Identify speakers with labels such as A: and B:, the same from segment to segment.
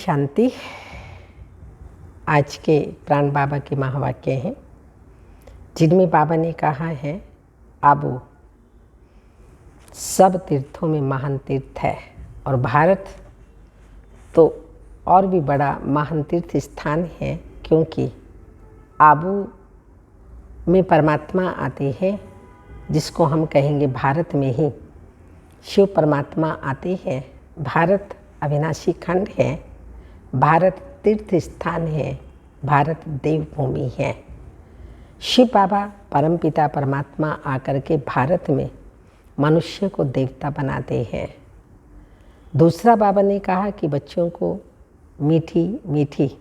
A: शांति। आज के प्राण बाबा के महावाक्य हैं जिनमें बाबा ने कहा है आबू सब तीर्थों में महान तीर्थ है और भारत तो और भी बड़ा महान तीर्थ स्थान है, क्योंकि आबू में परमात्मा आते हैं, जिसको हम कहेंगे भारत में ही शिव परमात्मा आते हैं। भारत अविनाशी खंड है, भारत तीर्थ स्थान है, भारत देवभूमि है। शिव बाबा परमपिता परमात्मा आकर के भारत में मनुष्य को देवता बनाते हैं। दूसरा बाबा ने कहा कि बच्चों को मीठी मीठी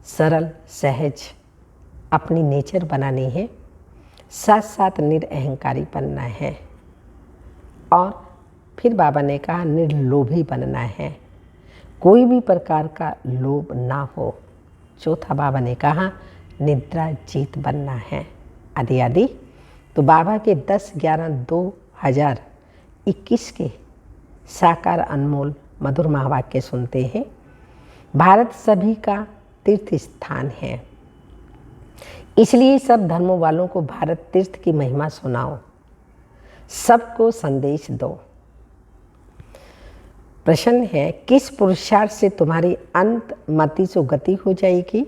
A: सरल सहज अपनी नेचर बनानी है, साथ साथ निरअहंकारी बनना है। और फिर बाबा ने कहा निर्लोभी बनना है, कोई भी प्रकार का लोभ ना हो। चौथा बाबा ने कहा निद्रा जीत बनना है, आदि आदि। तो बाबा के 10-11-2021 के साकार अनमोल मधुर महावाक्य सुनते हैं। भारत सभी का तीर्थ स्थान है, इसलिए सब धर्मों वालों को भारत तीर्थ की महिमा सुनाओ, सबको संदेश दो। प्रश्न है, किस पुरुषार्थ से तुम्हारी अंत मति से गति हो जाएगी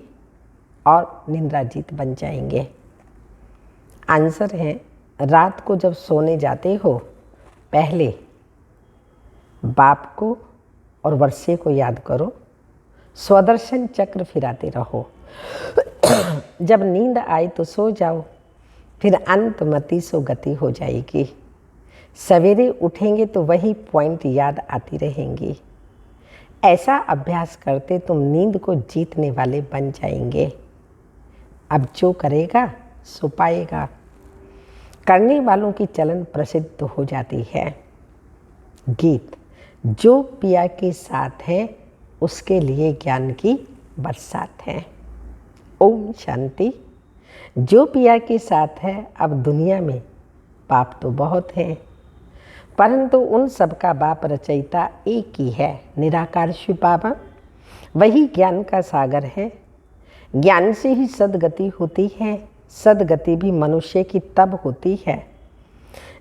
A: और निंद्राजीत बन जाएंगे? आंसर है, रात को जब सोने जाते हो पहले बाप को और वर्षे को याद करो, स्वदर्शन चक्र फिराते रहो। जब नींद आए तो सो जाओ, फिर अंत मति से गति हो जाएगी। सवेरे उठेंगे तो वही पॉइंट याद आती रहेंगी। ऐसा अभ्यास करते तुम नींद को जीतने वाले बन जाएंगे। अब जो करेगा सो पाएगा। करने वालों की चलन प्रसिद्ध हो जाती है। गीत, जो पिया के साथ है उसके लिए ज्ञान की बरसात है। ओम शांति। जो पिया के साथ है, अब दुनिया में पाप तो बहुत है, परंतु उन सब का बाप रचयिता एक ही है, निराकार शिव बाबा। वही ज्ञान का सागर है। ज्ञान से ही सदगति होती है। सदगति भी मनुष्य की तब होती है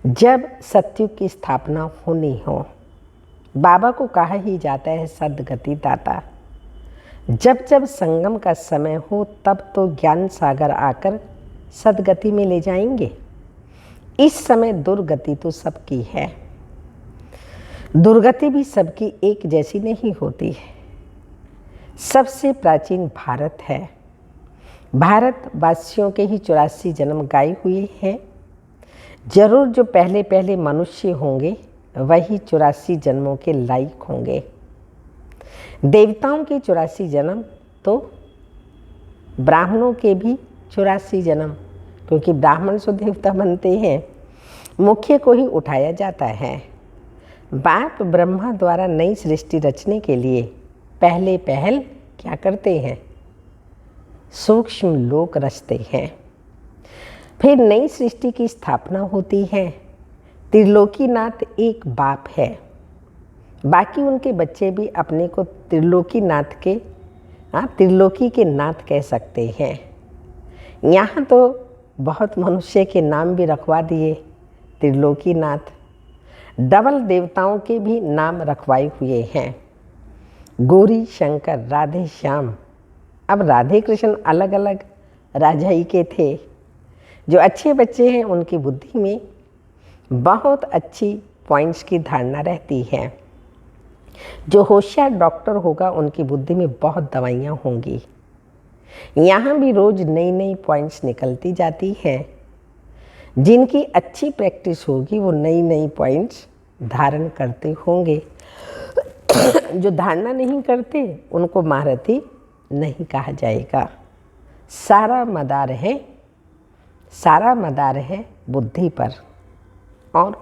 A: जब सत्युग की स्थापना होनी हो। बाबा को कहा ही जाता है सदगति दाता। जब जब संगम का समय हो तब तो ज्ञान सागर आकर सदगति में ले जाएंगे। इस समय दुर्गति तो सबकी है, दुर्गति भी सबकी एक जैसी नहीं होती है। सबसे प्राचीन भारत है। भारत वासियों के ही 84 जन्म गाए हुए हैं। जरूर जो पहले पहले मनुष्य होंगे वही 84 जन्मों के लायक होंगे। देवताओं के 84 जन्म तो ब्राह्मणों के भी 84 जन्म, क्योंकि ब्राह्मण से देवता बनते हैं। मुख्य को ही उठाया जाता है। बाप ब्रह्मा द्वारा नई सृष्टि रचने के लिए पहले पहल क्या करते हैं? सूक्ष्म लोक रचते हैं। फिर नई सृष्टि की स्थापना होती है। त्रिलोकीनाथ एक बाप है, बाकी उनके बच्चे भी अपने को त्रिलोकीनाथ के त्रिलोकी के नाथ कह सकते हैं। यहाँ तो बहुत मनुष्य के नाम भी रखवा दिए त्रिलोकीनाथ। डबल देवताओं के भी नाम रखवाए हुए हैं, गौरी शंकर राधे श्याम। अब राधे कृष्ण अलग अलग राजाई के थे। जो अच्छे बच्चे हैं उनकी बुद्धि में बहुत अच्छी पॉइंट्स की धारणा रहती है। जो होशियार डॉक्टर होगा उनकी बुद्धि में बहुत दवाइयाँ होंगी। यहाँ भी रोज नई नई पॉइंट्स निकलती जाती हैं। जिनकी अच्छी प्रैक्टिस होगी वो नई नई पॉइंट्स धारण करते होंगे। जो धारणा नहीं करते उनको महारथी नहीं कहा जाएगा। सारा मदार है बुद्धि पर। और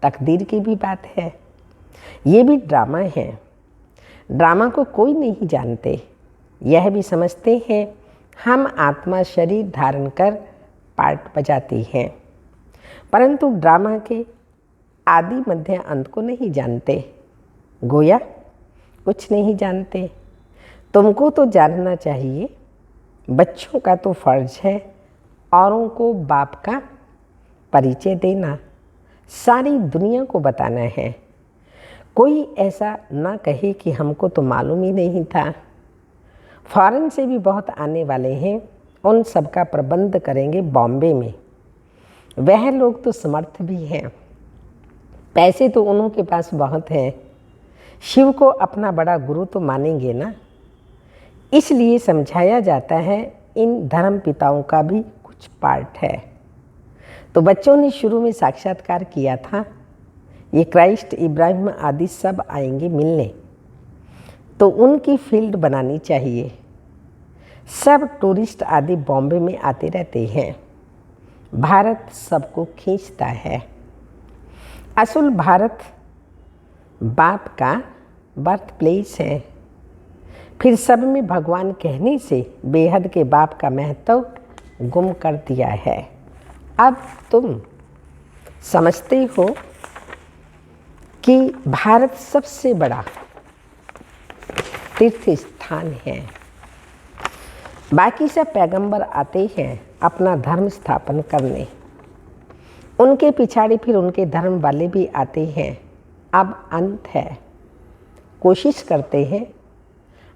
A: तकदीर की भी बात है। ये भी ड्रामा है। ड्रामा को कोई नहीं जानते। यह भी समझते हैं हम आत्मा शरीर धारण कर पार्ट बजाती हैं, परंतु ड्रामा के आदि मध्य अंत को नहीं जानते। गोया कुछ नहीं जानते। तुमको तो जानना चाहिए, बच्चों का तो फर्ज है औरों को बाप का परिचय देना, सारी दुनिया को बताना है। कोई ऐसा ना कहे कि हमको तो मालूम ही नहीं था। फॉरेन से भी बहुत आने वाले हैं, उन सब का प्रबंध करेंगे बॉम्बे में। वह लोग तो समर्थ भी हैं, पैसे तो उन्हों के पास बहुत हैं। शिव को अपना बड़ा गुरु तो मानेंगे ना, इसलिए समझाया जाता है इन धर्म पिताओं का भी कुछ पार्ट है। तो बच्चों ने शुरू में साक्षात्कार किया था, ये क्राइस्ट, इब्राहिम आदि सब आएंगे मिलने, तो उनकी फील्ड बनानी चाहिए। सब टूरिस्ट आदि बॉम्बे में आते रहते हैं, भारत सबको खींचता है। असल भारत बाप का बर्थ प्लेस है। फिर सब में भगवान कहने से बेहद के बाप का महत्व गुम कर दिया है। अब तुम समझते हो कि भारत सबसे बड़ा तीर्थ स्थान है। बाकी सब पैगंबर आते हैं अपना धर्म स्थापन करने, उनके पिछाड़ी फिर उनके धर्म वाले भी आते हैं। अब अंत है, कोशिश करते हैं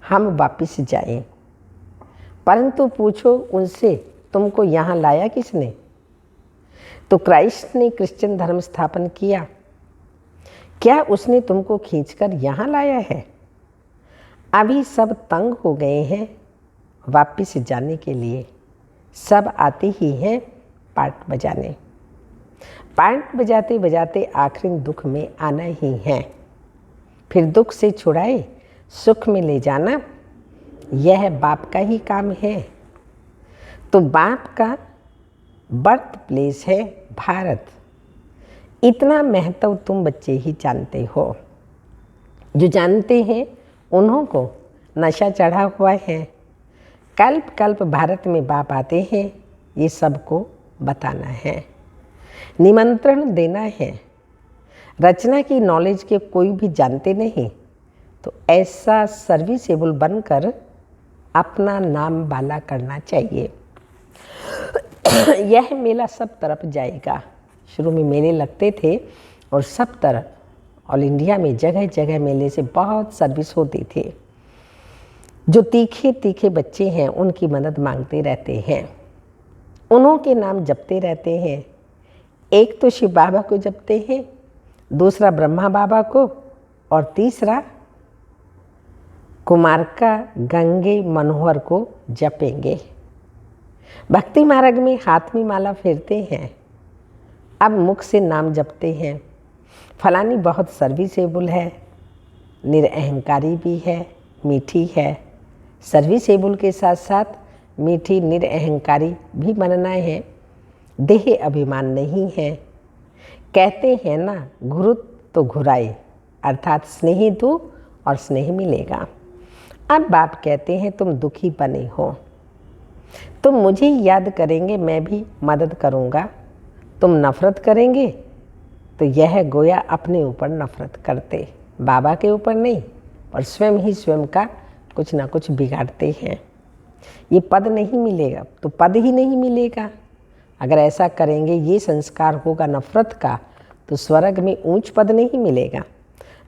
A: हम वापस जाएं, परंतु पूछो उनसे तुमको यहाँ लाया किसने? तो क्राइस्ट ने क्रिश्चियन धर्म स्थापन किया, क्या उसने तुमको खींचकर यहाँ लाया है? अभी सब तंग हो गए हैं वापस जाने के लिए, सब आते ही हैं पार्ट बजाने। पार्ट बजाते बजाते आखिरी दुख में आना ही है, फिर दुख से छुड़ाए सुख में ले जाना, यह बाप का ही काम है। तो बाप का बर्थ प्लेस है भारत, इतना महत्व तुम बच्चे ही जानते हो। जो जानते हैं उन्हों को नशा चढ़ा हुआ है। कल्प कल्प भारत में बाप आते हैं, ये सबको बताना है, निमंत्रण देना है। रचना की नॉलेज के कोई भी जानते नहीं, तो ऐसा सर्विसेबल बनकर अपना नाम बाला करना चाहिए। यह मेला सब तरफ जाएगा। शुरू में मेले लगते थे और सब तरफ ऑल इंडिया में जगह जगह मेले से बहुत सर्विस होती थी। जो तीखे तीखे बच्चे हैं उनकी मदद मांगते रहते हैं, उन्हों के नाम जपते रहते हैं। एक तो शिव बाबा को जपते हैं, दूसरा ब्रह्मा बाबा को, और तीसरा कुमारका गंगे मनोहर को जपेंगे। भक्ति मार्ग में हाथ में माला फेरते हैं, अब मुख से नाम जपते हैं। फलानी बहुत सर्विसेबल है, निरअहंकारी भी है, मीठी है। सर्विसेबल के साथ साथ मीठी निरअहंकारी भी बनना है। देह अभिमान नहीं है। कहते हैं ना, घुरुत तो घुराए, अर्थात स्नेही दो और स्नेह मिलेगा। अब बाप कहते हैं तुम दुखी बने हो, तुम मुझे याद करेंगे, मैं भी मदद करूँगा। तुम नफ़रत करेंगे तो यह गोया अपने ऊपर नफ़रत करते, बाबा के ऊपर नहीं, और स्वयं ही स्वयं का कुछ ना कुछ बिगाड़ते हैं। ये पद नहीं मिलेगा तो पद ही नहीं मिलेगा। अगर ऐसा करेंगे, ये संस्कार होगा नफ़रत का, तो स्वर्ग में ऊंच पद नहीं मिलेगा।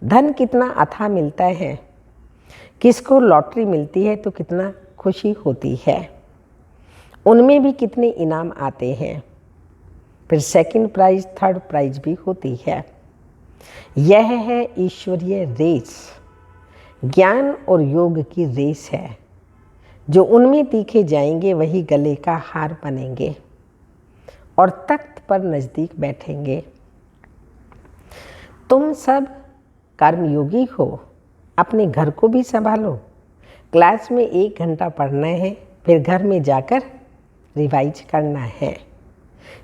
A: धन कितना अथाह मिलता है, किसको लॉटरी मिलती है तो कितना खुशी होती है, उनमें भी कितने इनाम आते हैं। फिर सेकंड प्राइज, थर्ड प्राइज भी होती है। यह है ईश्वरीय रेस, ज्ञान और योग की रेस है। जो उनमें तीखे जाएंगे वही गले का हार बनेंगे और तख्त पर नज़दीक बैठेंगे। तुम सब कर्मयोगी हो, अपने घर को भी संभालो। क्लास में 1 घंटा पढ़ना है, फिर घर में जाकर रिवाइज करना है।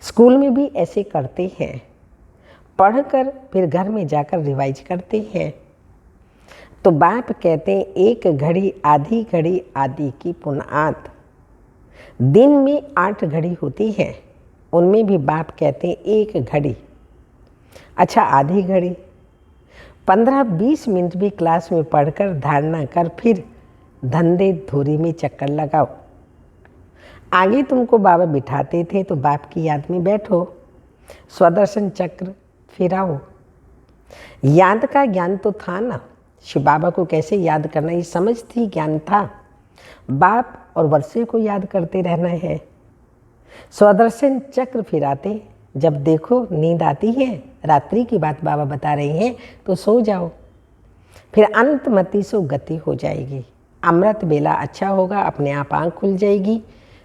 A: स्कूल में भी ऐसे करते हैं, पढ़कर फिर घर में जाकर रिवाइज करते हैं। तो बाप कहते हैं 1 घड़ी आदि की पुनात। दिन में 8 घड़ी होती है, उनमें भी बाप कहते हैं 1 घड़ी। अच्छा, आधी घड़ी 15-20 मिनट भी क्लास में पढ़कर धारणा कर फिर धंधे धूरी में चक्कर लगाओ। आगे तुमको बाबा बिठाते थे तो बाप की याद में बैठो, स्वदर्शन चक्र फिराओ। याद का ज्ञान तो था ना, शिव बाबा को कैसे याद करना ये समझ थी, ज्ञान था। बाप और वर्षे को याद करते रहना है। स्वदर्शन चक्र फिराते, जब देखो नींद आती है, रात्रि की बात बाबा बता रहे हैं, तो सो जाओ, फिर अंतमति सो गति हो जाएगी। अमृत बेला अच्छा होगा, अपने आप आँख खुल जाएगी,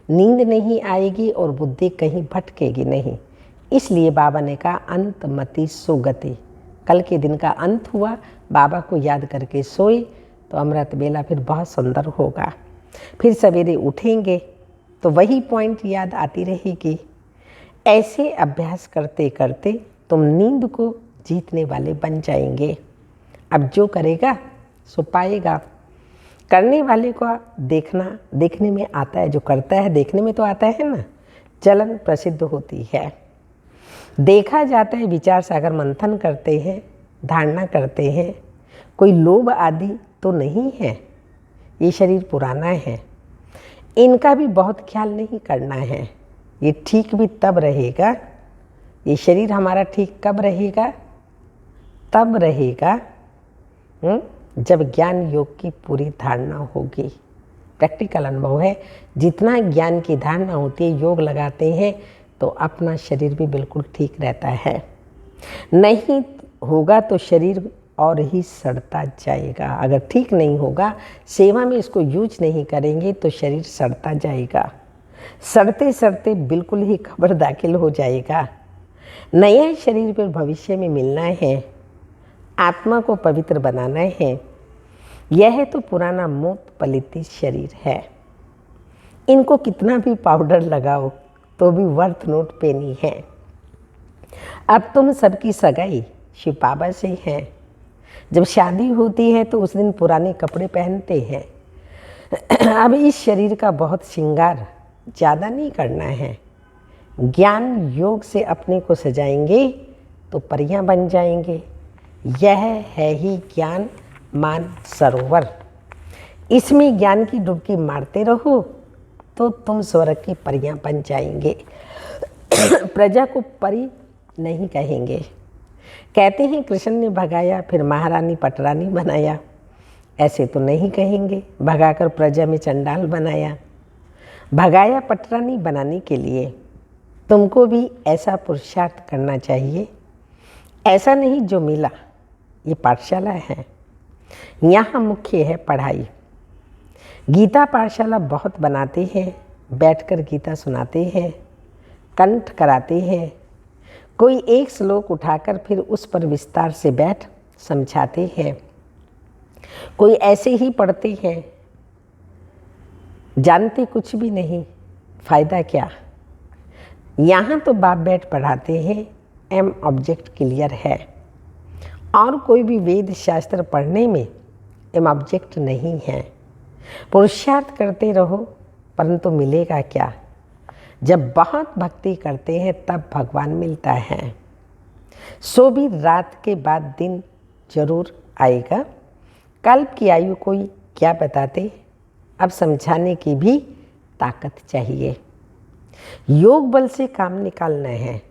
A: नींद नहीं आएगी और बुद्धि कहीं भटकेगी नहीं। इसलिए बाबा ने कहा अंतमति सो गति। कल के दिन का अंत हुआ, बाबा को याद करके सोए तो अमृत बेला फिर बहुत सुंदर होगा। फिर सवेरे उठेंगे तो वही पॉइंट याद आती रहेगी। ऐसे अभ्यास करते करते तुम नींद को जीतने वाले बन जाएंगे। अब जो करेगा सो पाएगा। करने वाले को देखना देखने में आता है, जो करता है देखने में तो आता है ना। चलन प्रसिद्ध होती है, देखा जाता है, विचार सागर मंथन करते हैं, धारणा करते हैं। कोई लोभ आदि तो नहीं है। ये शरीर पुराना है, इनका भी बहुत ख्याल नहीं करना है। ये ठीक भी तब रहेगा, ये शरीर हमारा ठीक कब रहेगा? तब रहेगा जब ज्ञान योग की पूरी धारणा होगी। प्रैक्टिकल अनुभव है, जितना ज्ञान की धारणा होती है, योग लगाते हैं तो अपना शरीर भी बिल्कुल ठीक रहता है। नहीं होगा तो शरीर और ही सड़ता जाएगा। अगर ठीक नहीं होगा, सेवा में इसको यूज नहीं करेंगे तो शरीर सड़ता जाएगा। सड़ते सड़ते बिल्कुल ही खबर दाखिल हो जाएगा। नया शरीर फिर भविष्य में मिलना है, आत्मा को पवित्र बनाना है। यह तो पुराना मूत पलित शरीर है, इनको कितना भी पाउडर लगाओ तो भी वर्थ नोट पेनी है। अब तुम सबकी सगाई शिव बाबा से है। जब शादी होती है तो उस दिन पुराने कपड़े पहनते हैं। अब इस शरीर का बहुत श्रृंगार ज़्यादा नहीं करना है। ज्ञान योग से अपने को सजाएंगे तो परियां बन जाएंगे। यह है ही ज्ञान मान सरोवर। इसमें ज्ञान की डुबकी मारते रहो तो तुम स्वर्ग की परियां बन जाएंगे। प्रजा को परी नहीं कहेंगे। कहते हैं कृष्ण ने भगाया फिर महारानी पटरानी बनाया, ऐसे तो नहीं कहेंगे। भगाकर प्रजा में चंडाल बनाया। भगाया पटरानी बनाने के लिए तुमको भी ऐसा पुरुषार्थ करना चाहिए। ऐसा नहीं जो मिला। ये पाठशाला है, यहाँ मुख्य है पढ़ाई। गीता पाठशाला बहुत बनाते हैं, बैठकर गीता सुनाते हैं, कंठ कराते हैं। कोई एक श्लोक उठाकर फिर उस पर विस्तार से बैठ समझाते हैं। कोई ऐसे ही पढ़ते हैं, जानते कुछ भी नहीं, फ़ायदा क्या। यहाँ तो बाप बैठ पढ़ाते हैं, एम ऑब्जेक्ट क्लियर है। और कोई भी वेद शास्त्र पढ़ने में एम ऑब्जेक्ट नहीं है। पुरुषार्थ करते रहो, परंतु मिलेगा क्या? जब बहुत भक्ति करते हैं तब भगवान मिलता है। सो भी रात के बाद दिन जरूर आएगा। कल्प की आयु कोई क्या बताते, अब समझाने की भी ताकत चाहिए। योग बल से काम निकालना है।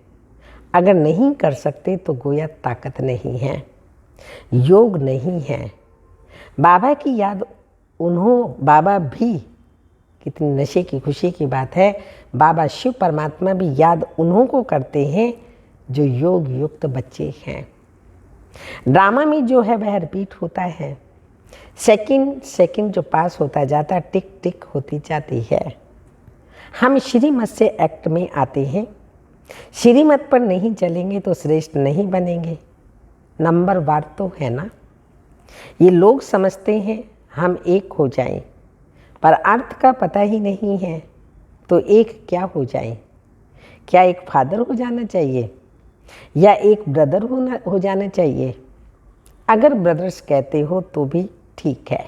A: अगर नहीं कर सकते तो गोया ताकत नहीं है, योग नहीं है। बाबा की याद बाबा भी, कितनी नशे की खुशी की बात है, बाबा शिव परमात्मा भी याद उन्हों को करते हैं जो योग युक्त बच्चे हैं। ड्रामा में जो है वह रिपीट होता है। सेकंड सेकंड जो पास होता जाता, टिक टिक होती जाती है। हम श्रीमत से एक्ट में आते हैं। श्रीमत पर नहीं चलेंगे तो श्रेष्ठ नहीं बनेंगे। नंबर वार तो है ना। ये लोग समझते हैं हम एक हो जाएं, पर अर्थ का पता ही नहीं है तो एक क्या हो जाए। क्या एक फादर हो जाना चाहिए या एक ब्रदर हो जाना चाहिए? अगर ब्रदर्स कहते हो तो भी ठीक है।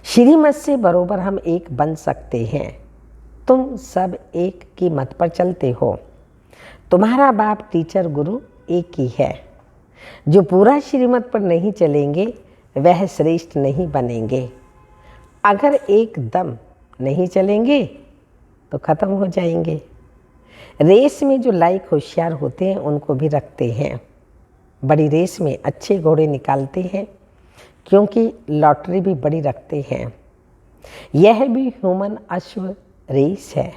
A: श्रीमत से बरोबर हम एक बन सकते हैं। तुम सब एक की मत पर चलते हो। तुम्हारा बाप टीचर गुरु एक ही है। जो पूरा श्रीमत पर नहीं चलेंगे वह श्रेष्ठ नहीं बनेंगे। अगर एकदम नहीं चलेंगे तो ख़त्म हो जाएंगे। रेस में जो लायक होशियार होते हैं उनको भी रखते हैं। बड़ी रेस में अच्छे घोड़े निकालते हैं क्योंकि लॉटरी भी बड़ी रखते हैं। यह भी ह्यूमन अश्व रेस है।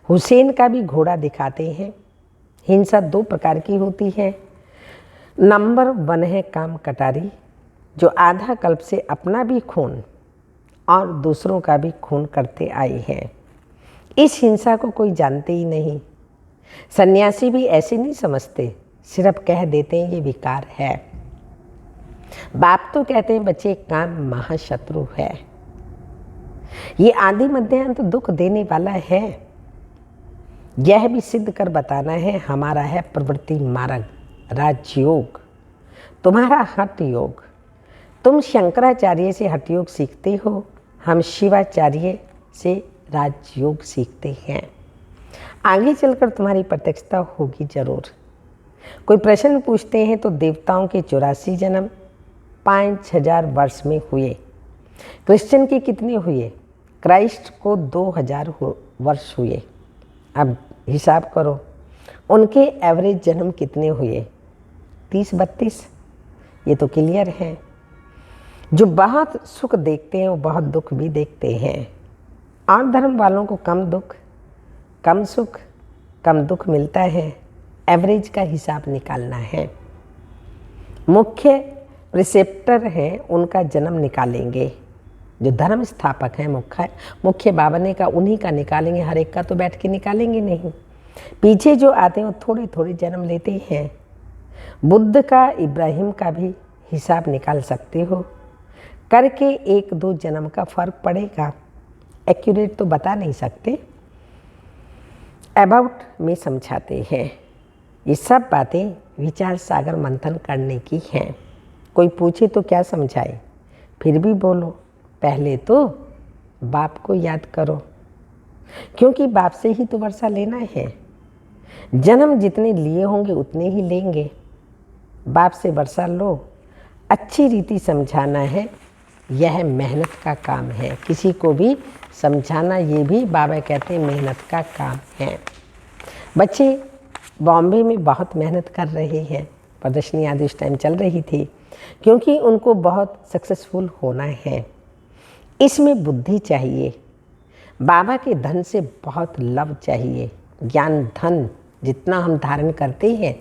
A: हुसैन का भी घोड़ा दिखाते हैं। हिंसा 2 प्रकार की होती है। नंबर 1 है काम कटारी, जो आधा कल्प से अपना भी खून और दूसरों का भी खून करते आए हैं। इस हिंसा को कोई जानते ही नहीं। सन्यासी भी ऐसे नहीं समझते, सिर्फ कह देते हैं ये विकार है। बाप तो कहते हैं बच्चे काम महाशत्रु है, ये आदि मध्य अंत दुख देने वाला है। यह भी सिद्ध कर बताना है हमारा है प्रवृत्ति मार्ग राजयोग, तुम्हारा हठ योग। तुम शंकराचार्य से हठ योग सीखते हो, हम शिवाचार्य से राजयोग सीखते हैं। आगे चलकर तुम्हारी प्रत्यक्षता होगी जरूर। कोई प्रश्न पूछते हैं तो देवताओं के 84 जन्म 5000 वर्ष में हुए। क्रिश्चियन के कितने हुए? क्राइस्ट को 2000 वर्ष हुए। अब हिसाब करो उनके एवरेज जन्म कितने हुए? 30-32। ये तो क्लियर है। जो बहुत सुख देखते हैं वो बहुत दुख भी देखते हैं। और धर्म वालों को कम दुख, कम सुख, कम दुख मिलता है। एवरेज का हिसाब निकालना है। मुख्य प्रिसेप्टर हैं उनका जन्म निकालेंगे। जो धर्म स्थापक हैं मुख्य बाबा ने का उन्हीं का निकालेंगे। हर एक का तो बैठ के निकालेंगे नहीं। पीछे जो आते हैं वो थोड़े थोड़े जन्म लेते हैं। बुद्ध का, इब्राहिम का भी हिसाब निकाल सकते हो करके। 1-2 जन्म का फर्क पड़ेगा। एक्यूरेट तो बता नहीं सकते, अबाउट में समझाते हैं। ये सब बातें विचार सागर मंथन करने की हैं। कोई पूछे तो क्या समझाए, फिर भी बोलो। पहले तो बाप को याद करो, क्योंकि बाप से ही तो वर्षा लेना है। जन्म जितने लिए होंगे उतने ही लेंगे। बाप से वर्षा लो, अच्छी रीति समझाना है। यह मेहनत का काम है। किसी को भी समझाना ये भी बाबा कहते हैं मेहनत का काम है। बच्चे बॉम्बे में बहुत मेहनत कर रहे हैं। प्रदर्शनी आदि उस टाइम चल रही थी, क्योंकि उनको बहुत सक्सेसफुल होना है। इसमें बुद्धि चाहिए। बाबा के धन से बहुत लव चाहिए। ज्ञान धन जितना हम धारण करते हैं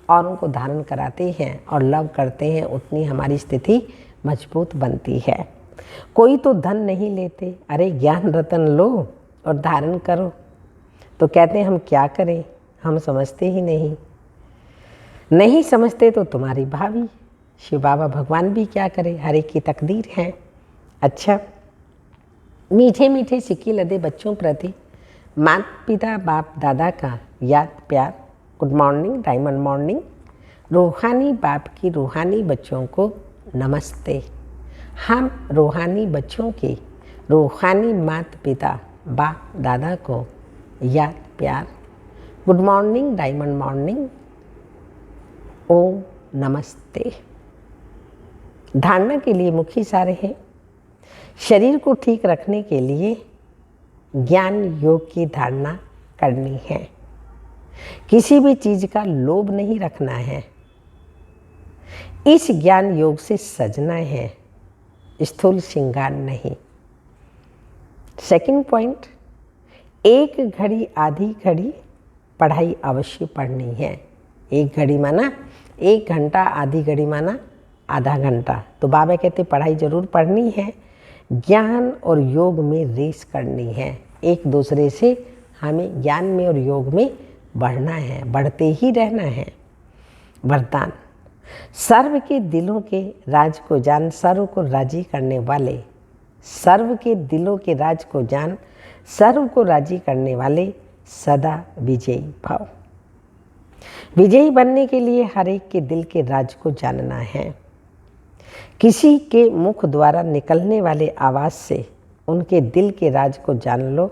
A: और उनको धारण कराते हैं और लव करते हैं, उतनी हमारी स्थिति मजबूत बनती है। कोई तो धन नहीं लेते, अरे ज्ञान रतन लो और धारण करो, तो कहते हैं हम क्या करें, हम समझते ही नहीं समझते तो तुम्हारी भावी शिव बाबा भगवान भी क्या करे, हर एक की तकदीर है। अच्छा, मीठे मीठे सिक्के लदे बच्चों प्रति माता पिता बाप दादा का याद प्यार। Good morning, diamond morning. रूहानी बाप की रूहानी बच्चों को नमस्ते। हम रूहानी बच्चों के रूहानी माता पिता बाप दादा को याद प्यार। Good morning, diamond morning. ओम नमस्ते। धारणा के लिए मुख्य सारे हैं। शरीर को ठीक रखने के लिए ज्ञान योग की धारणा करनी है। किसी भी चीज़ का लोभ नहीं रखना है। इस ज्ञान योग से सजना है, स्थूल श्रृंगार नहीं। सेकंड पॉइंट, एक घड़ी आधी घड़ी पढ़ाई अवश्य पढ़नी है। एक घड़ी माना 1 घंटा, आधी घड़ी माना आधा घंटा। तो बाबा कहते पढ़ाई जरूर पढ़नी है। ज्ञान और योग में रेस करनी है। एक दूसरे से हमें ज्ञान में और योग में बढ़ना है, बढ़ते ही रहना है। वरदान, सर्व के दिलों के राज को जान, सर्व को राजी करने वाले। सर्व के दिलों के राज को जान, सर्व को राजी करने वाले सदा विजयी भव। विजयी बनने के लिए हर एक के दिल के राज को जानना है। किसी के मुख द्वारा निकलने वाले आवाज़ से उनके दिल के राज को जान लो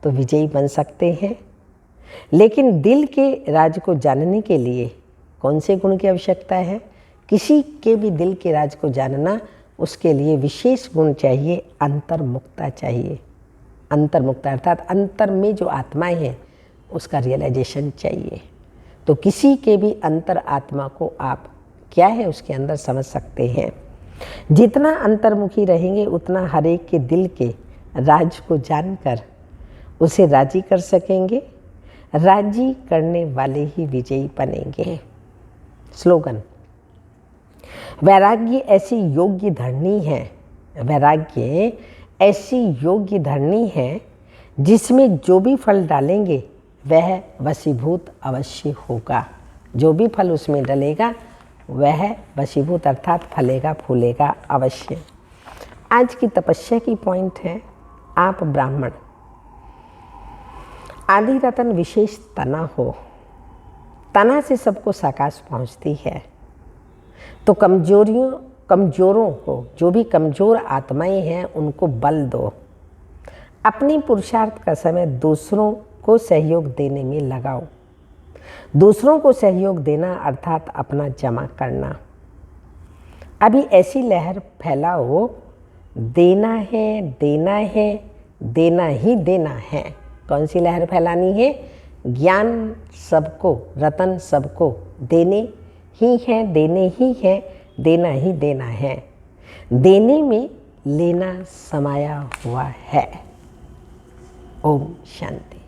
A: तो विजयी बन सकते हैं। लेकिन दिल के राज को जानने के लिए कौन से गुण की आवश्यकता है? किसी के भी दिल के राज को जानना उसके लिए विशेष गुण चाहिए, अंतर्मुक्ता चाहिए। अंतर्मुक्ता अर्थात अंतर में जो आत्माएं हैं उसका रियलाइजेशन चाहिए। तो किसी के भी अंतर आत्मा को आप क्या है उसके अंदर समझ सकते हैं। जितना अंतर्मुखी रहेंगे उतना हर एक के दिल के राज को जानकर उसे राजी कर सकेंगे। राजी करने वाले ही विजयी बनेंगे। स्लोगन, वैराग्य ऐसी योग्य धरनी है, वैराग्य ऐसी योग्य धरनी है जिसमें जो भी फल डालेंगे वह वशीभूत अवश्य होगा। जो भी फल उसमें डलेगा वह वशीभूत अर्थात फलेगा फूलेगा अवश्य। आज की तपस्या की पॉइंट है, आप ब्राह्मण आदि रतन विशेष तना हो। तना से सबको साकाश पहुंचती है। तो कमजोरों को, जो भी कमजोर आत्माएं हैं उनको बल दो। अपनी पुरुषार्थ का समय दूसरों को सहयोग देने में लगाओ। दूसरों को सहयोग देना अर्थात अपना जमा करना। अभी ऐसी लहर फैलाओ, देना है देना है देना ही देना है। कौन सी लहर फैलानी है? ज्ञान सबको, रतन सबको, देने ही है देने ही है, देना ही देना है। देने में लेना समाया हुआ है। ओम शांति।